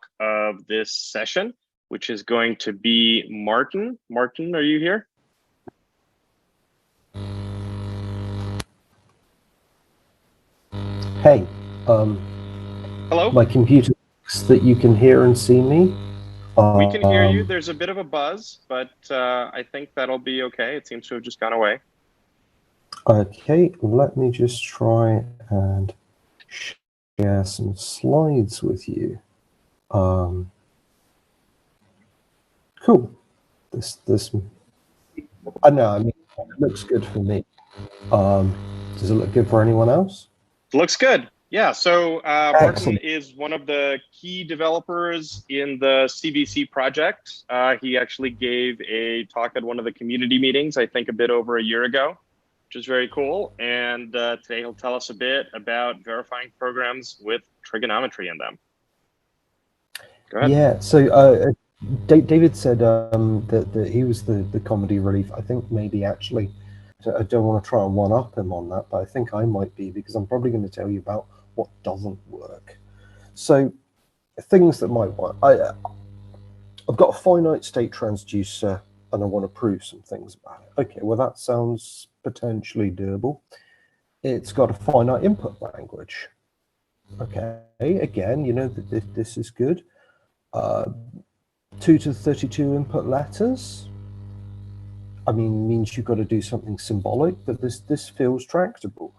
talk of this session, which is going to be Martin. Martin, are you here? Hey, hello. My computer thinks that you can hear and see me. We can hear you. There's a bit of a buzz, but I think that'll be okay. It seems to have just gone away. Okay, let me just try and share some slides with you. Cool. I know. I mean, it looks good for me. Does it look good for anyone else? Looks good. Yeah. So Martin is one of the key developers in the CBC project. He actually gave a talk at one of the community meetings, I think a bit over a year ago, which is very cool. And today he'll tell us a bit about verifying programs with trigonometry in them. Go ahead. Yeah. So David said that he was the comedy relief. I think maybe actually, I don't want to try and one-up him on that, but I think I might be, because I'm probably going to tell you about what doesn't work. So things that might work. I've got a finite state transducer and I want to prove some things about it. Okay, well that sounds potentially doable. It's got a finite input language. Okay, again, you know that this is good. 2 to the 32 input letters. I mean, means you've got to do something symbolic, but this feels tractable.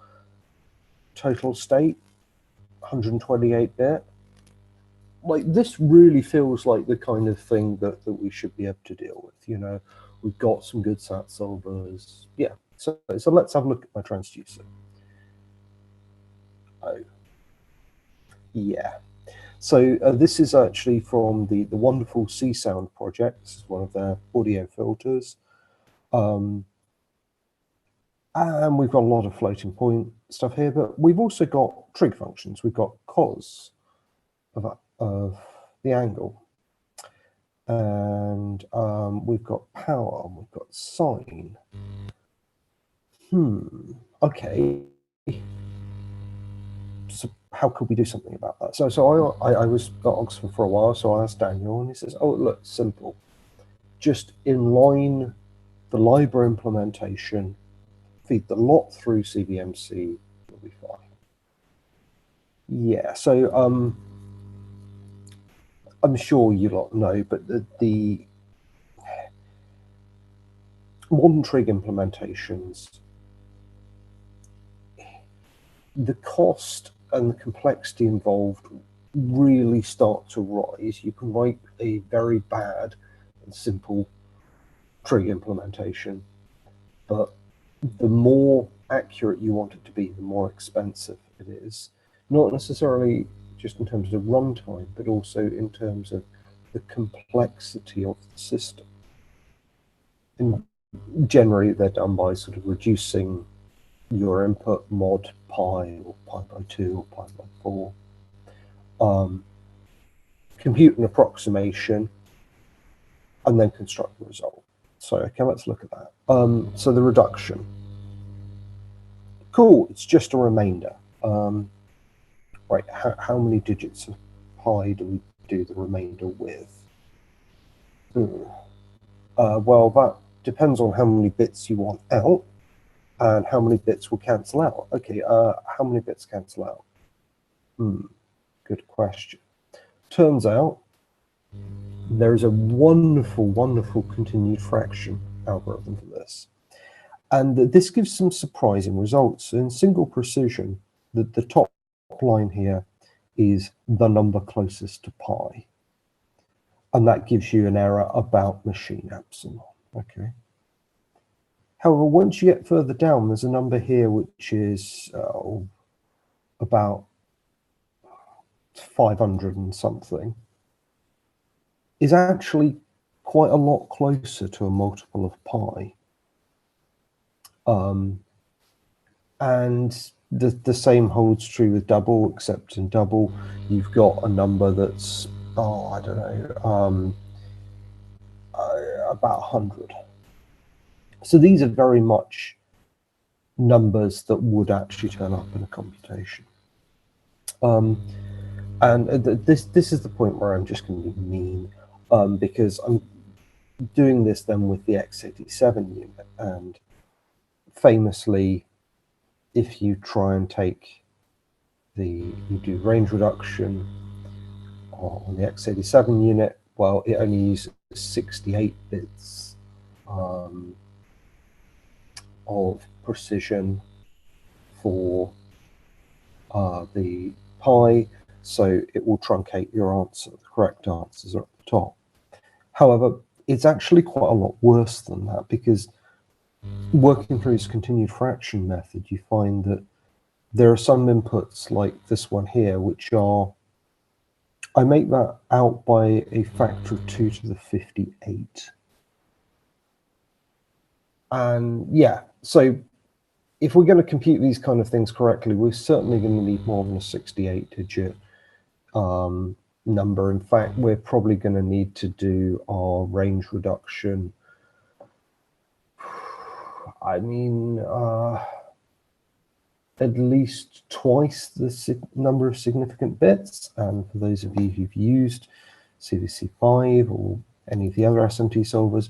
Total state, 128-bit. Like, this really feels like the kind of thing that we should be able to deal with. You know, we've got some good sat solvers. Yeah, so let's have a look at my transducer. Oh, yeah. So this is actually from the wonderful C-Sound project. This is one of their audio filters. And we've got a lot of floating point stuff here, but we've also got trig functions. We've got cos of the angle. And we've got power, and we've got sine. Okay. So how could we do something about that? So I was at Oxford for a while, so I asked Daniel, and he says, oh, look, simple. Just inline the LIBRA implementation, feed the lot through CVMC, it'll be fine. Yeah, so I'm sure you lot know, but the modern trig implementations, the cost and the complexity involved really start to rise. You can write a very bad and simple trig implementation, but the more accurate you want it to be, the more expensive it is. Not necessarily just in terms of runtime, but also in terms of the complexity of the system. And generally, they're done by sort of reducing your input mod pi or pi by 2 or pi by 4. Compute an approximation, and then construct the result. So, okay, let's look at that. So the reduction. Cool, it's just a remainder. Right, how many digits of pi do we do the remainder with? Well, that depends on how many bits you want out and how many bits will cancel out. Okay, how many bits cancel out? Good question. Turns out there's a wonderful, wonderful continued fraction algorithm for this. And this gives some surprising results. In single precision, the top line here is the number closest to pi. And that gives you an error about machine epsilon. Okay. However, once you get further down, there's a number here which is about 500 and something, is actually quite a lot closer to a multiple of pi. And the same holds true with double, except in double, you've got a number that's, I don't know, about 100. So these are very much numbers that would actually turn up in a computation. And this is the point where I'm just going to be mean, because I'm doing this then with the x87 unit, and famously, if you try and take you do range reduction on the x87 unit, well, it only uses 68 bits of precision for the pi, so it will truncate your answer. The correct answers are at the top. However, it's actually quite a lot worse than that, because working through this continued fraction method, you find that there are some inputs like this one here, which are, I make that out by a factor of 2 to the 58. And yeah, so if we're going to compute these kind of things correctly, we're certainly going to need more than a 68-digit number. In fact, we're probably going to need to do our range reduction. I mean, at least twice the number of significant bits. And for those of you who've used CVC5 or any of the other SMT solvers,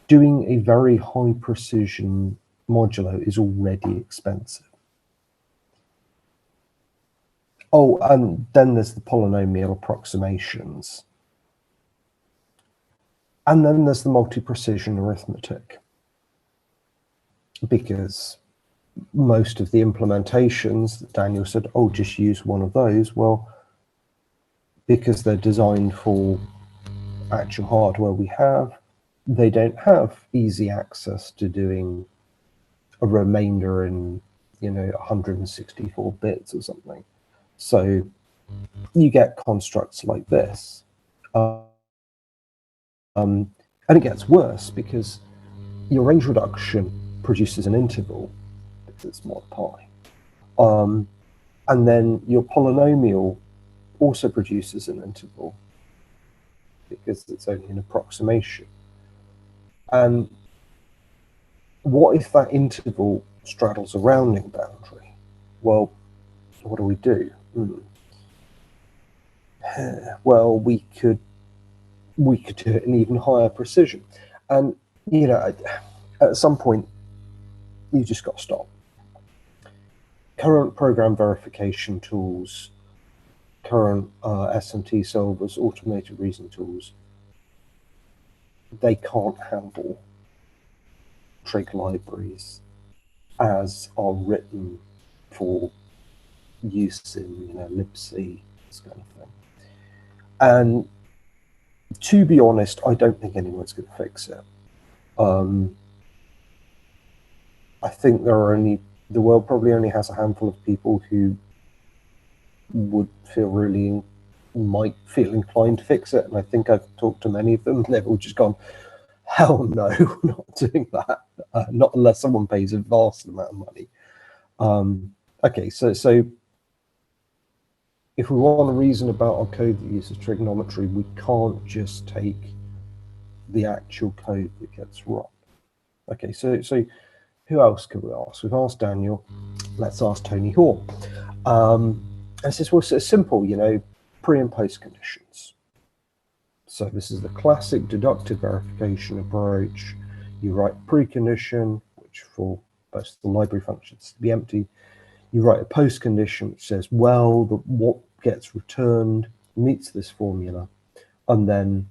doing a very high precision modulo is already expensive. Oh, and then there's the polynomial approximations. And then there's the multi-precision arithmetic, because most of the implementations that Daniel said, oh, just use one of those. Well, because they're designed for actual hardware we have, they don't have easy access to doing a remainder in, 164 bits or something. So you get constructs like this. And it gets worse, because your range reduction produces an interval, because it's mod pi. And then your polynomial also produces an interval, because it's only an approximation. And what if that interval straddles a rounding boundary? Well, what do we do? Well, we could do it in even higher precision. And, at some point, you just got to stop. Current program verification tools, current SMT solvers, automated reasoning tools, they can't handle trig libraries as are written for use in, libc, this kind of thing. And to be honest, I don't think anyone's going to fix it. I think the world probably only has a handful of people who might feel inclined to fix it. And I think I've talked to many of them, and they've all just gone, hell no, we're not doing that. Not unless someone pays a vast amount of money. Okay, so if we want to reason about our code that uses trigonometry, we can't just take the actual code that gets run. Okay, so who else could we ask? We've asked Daniel. Let's ask Tony Hoare. And it says, well, it's simple, pre and post conditions. So this is the classic deductive verification approach. You write precondition, which for most of the library functions to be empty. You write a post condition which says, well, what gets returned meets this formula, and then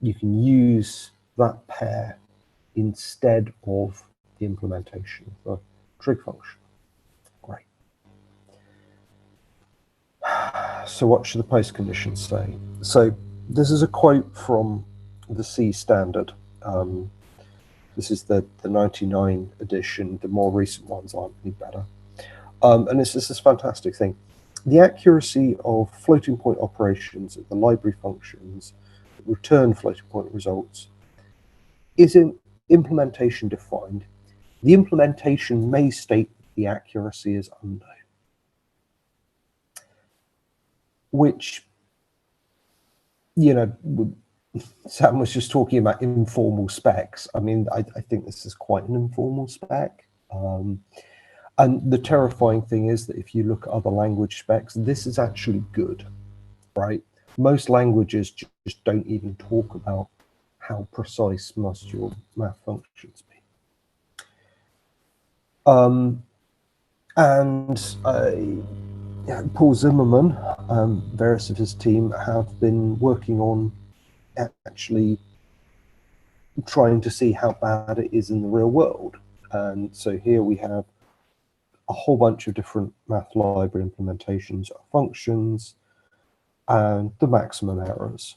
you can use that pair instead of the implementation of the trig function. Great. So what should the post conditions say? So this is a quote from the C standard. This is the 99 edition. The more recent ones aren't any better. And it's just this fantastic thing. The accuracy of floating point operations of the library functions that return floating point results is in implementation defined. The implementation may state the accuracy is unknown, which, Sam was just talking about informal specs. I mean, I think this is quite an informal spec. And the terrifying thing is that if you look at other language specs, this is actually good. right? Most languages just don't even talk about how precise must your math functions be. Paul Zimmerman, various of his team have been working on actually trying to see how bad it is in the real world. And so here we have a whole bunch of different math library implementations of functions and the maximum errors.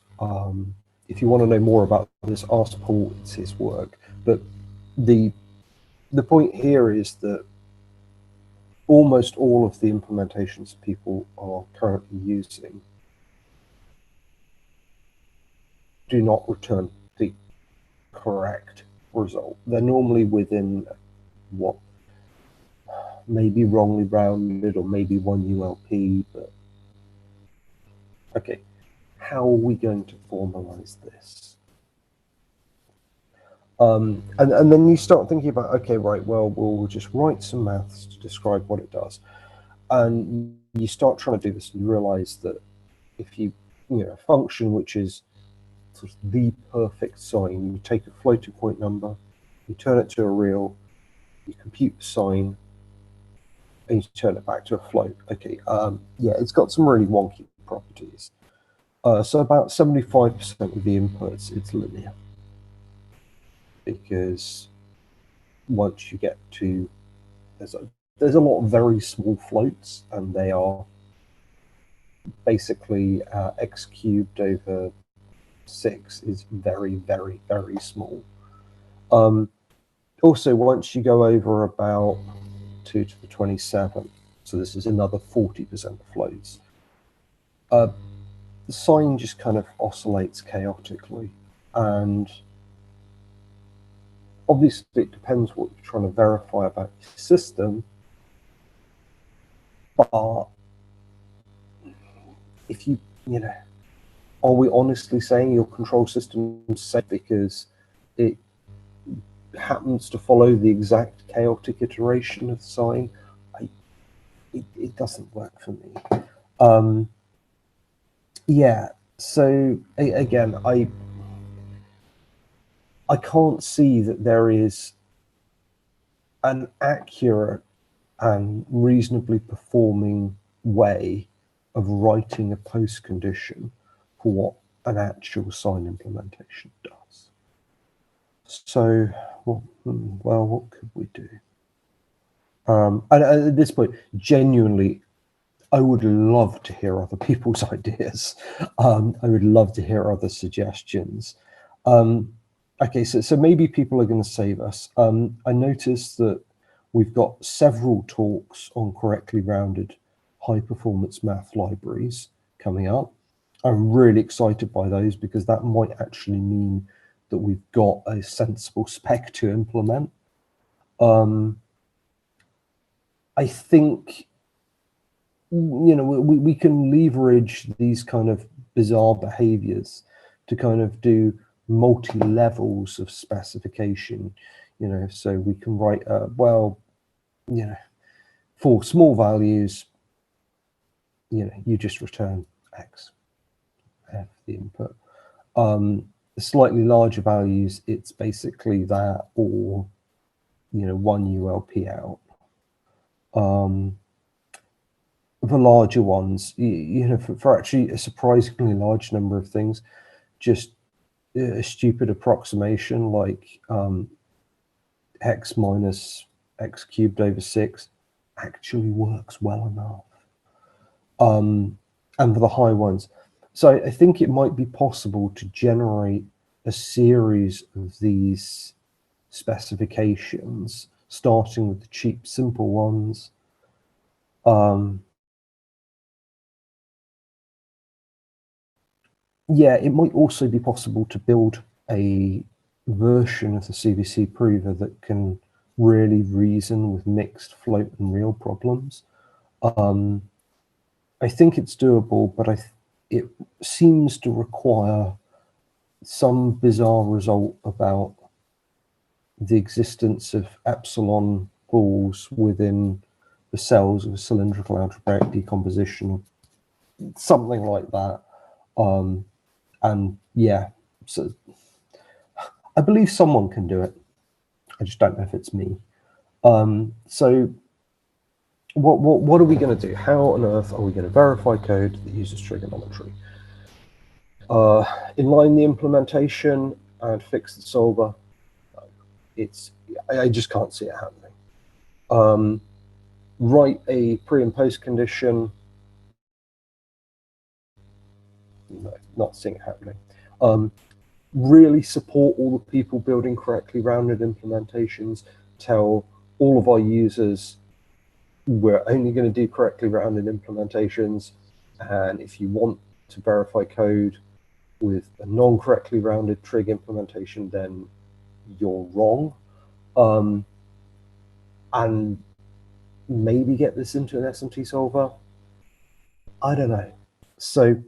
If you want to know more about this, ask Paul, it's his work. But the point here is that almost all of the implementations people are currently using do not return the correct result. They're normally within what maybe wrongly rounded or maybe 1 ULP, but okay, how are we going to formalize this? And then you start thinking about, okay, right, well, we'll just write some maths to describe what it does. And you start trying to do this and you realize that if you know, a function which is sort of the perfect sine, you take a floating point number, you turn it to a real, you compute the sine, and you turn it back to a float. Okay, yeah, it's got some really wonky properties. So about 75% of the inputs, it's linear. Because once you get to, there's a lot of very small floats, and they are basically x cubed over 6 is very, very, very small. Also, once you go over about 2 to the 27, so this is another 40% of floats, the sign just kind of oscillates chaotically. And obviously, it depends what you're trying to verify about your system. But if you know, are we honestly saying your control system is safe because it happens to follow the exact chaotic iteration of the sign? It doesn't work for me. Yeah, so again, I can't see that there is an accurate and reasonably performing way of writing a post condition for what an actual sign implementation does. So, well, what could we do? And at this point, genuinely, I would love to hear other people's ideas. I would love to hear other suggestions. Okay, so maybe people are going to save us. I noticed that we've got several talks on correctly rounded high-performance math libraries coming up. I'm really excited by those because that might actually mean that we've got a sensible spec to implement. I think, you know, we can leverage these kind of bizarre behaviors to kind of do multi-levels of specification, you know, so we can write, well, you know, for small values, you know, you just return X, F, the input. Slightly larger values, it's basically that, or, you know, 1 ULP out. The larger ones, you know, for actually a surprisingly large number of things, just a stupid approximation like x minus x cubed over 6 actually works well enough. And for the high ones, so I think it might be possible to generate a series of these specifications, starting with the cheap, simple ones. Yeah, it might also be possible to build a version of the CVC prover that can really reason with mixed float and real problems. I think it's doable, but it seems to require some bizarre result about the existence of epsilon balls within the cells of a cylindrical algebraic decomposition, something like that. And yeah, so I believe someone can do it. I just don't know if it's me. So what are we going to do? How on earth are we going to verify code that uses trigonometry? Inline the implementation and fix the solver. I just can't see it happening. Write a pre and post condition. No, not seeing it happening. Really support all the people building correctly rounded implementations. Tell all of our users we're only going to do correctly rounded implementations, and if you want to verify code with a non-correctly rounded trig implementation, then you're wrong. And maybe get this into an SMT solver. I don't know. So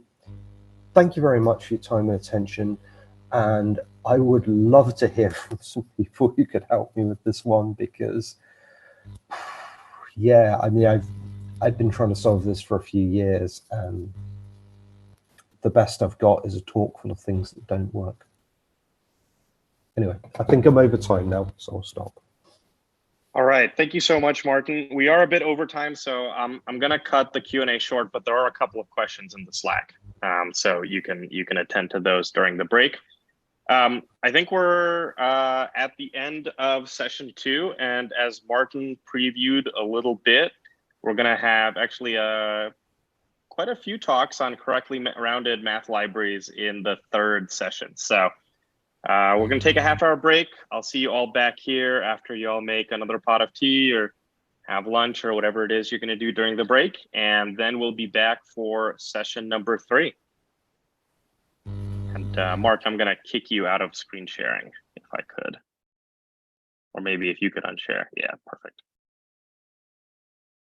thank you very much for your time and attention. And I would love to hear from some people who could help me with this one, because yeah, I mean, I've been trying to solve this for a few years, and the best I've got is a talk full of things that don't work. Anyway, I think I'm over time now, so I'll stop. All right, thank you so much, Martin. We are a bit over time, so I'm going to cut the Q&A short, but there are a couple of questions in the Slack, so you can attend to those during the break. I think we're at the end of session 2, and as Martin previewed a little bit, we're going to have actually quite a few talks on correctly rounded math libraries in the 3rd session. So we're going to take a half-hour break. I'll see you all back here after you all make another pot of tea or have lunch or whatever it is you're going to do during the break. And then we'll be back for session number 3. And Mark, I'm going to kick you out of screen sharing if I could. Or maybe if you could unshare. Yeah, perfect.